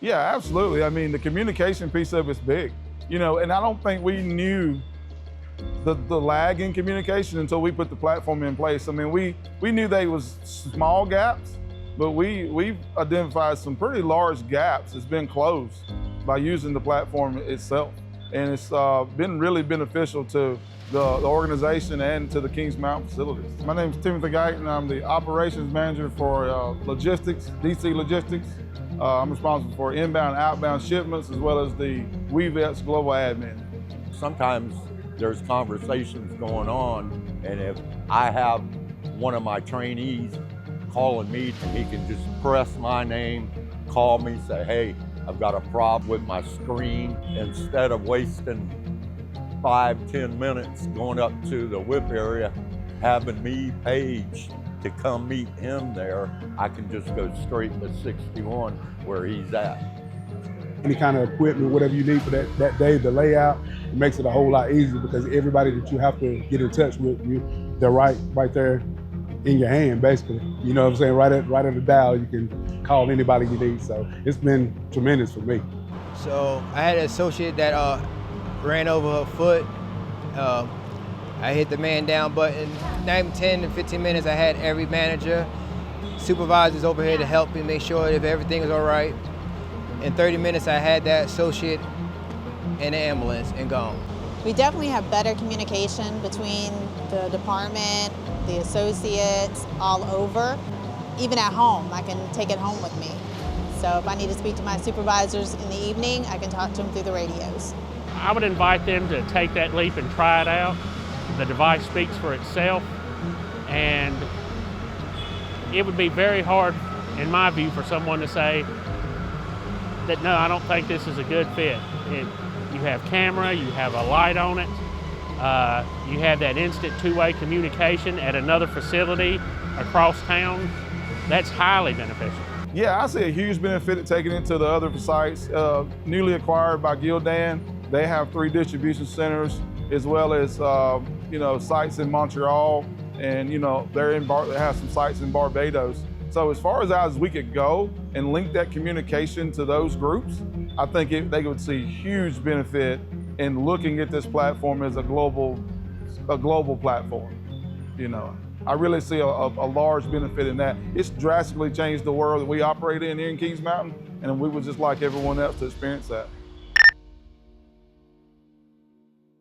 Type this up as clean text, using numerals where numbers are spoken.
Yeah, absolutely. I mean, the communication piece of it's big, and I don't think we knew the lag in communication until we put the platform in place. I mean, we knew they was small gaps, but we've identified some pretty large gaps that's been closed by using the platform itself. And it's been really beneficial to the organization and to the Kings Mountain facilities. My name is Timothy Guyton. I'm the operations manager for logistics, DC Logistics. I'm responsible for inbound, outbound shipments, as well as the weavix global admin. Sometimes there's conversations going on, and if I have one of my trainees calling me, he can just press my name, call me, say, hey, I've got a problem with my screen. Instead of wasting 5-10 minutes going up to the whip area, having me page to come meet him there, I can just go straight to 61 where he's at. Any kind of equipment, whatever you need for that day, the layout, it makes it a whole lot easier because everybody that you have to get in touch with, they're right there in your hand, basically. You know what I'm saying? Right at the dial, you can call anybody you need. So it's been tremendous for me. So I had an associate that ran over her foot. I hit the man down button. 10 to 15 minutes, I had every manager, supervisors over here to help me make sure if everything is all right. In 30 minutes, I had that associate in the ambulance and gone. We definitely have better communication between the department, the associates, all over. Even at home, I can take it home with me. So if I need to speak to my supervisors in the evening, I can talk to them through the radios. I would invite them to take that leap and try it out. The device speaks for itself, and it would be very hard, in my view, for someone to say that, no, I don't think this is a good fit. You have camera, you have a light on it, you have that instant two-way communication at another facility across town. That's highly beneficial. Yeah, I see a huge benefit of taking it to the other sites. Newly acquired by Gildan, they have 3 distribution centers, as well as sites in Montreal, and they have some sites in Barbados. So as far as we could go and link that communication to those groups, I think they would see huge benefit in looking at this platform as a global platform. I really see a large benefit in that. It's drastically changed the world that we operate in here in Kings Mountain, and we would just like everyone else to experience that.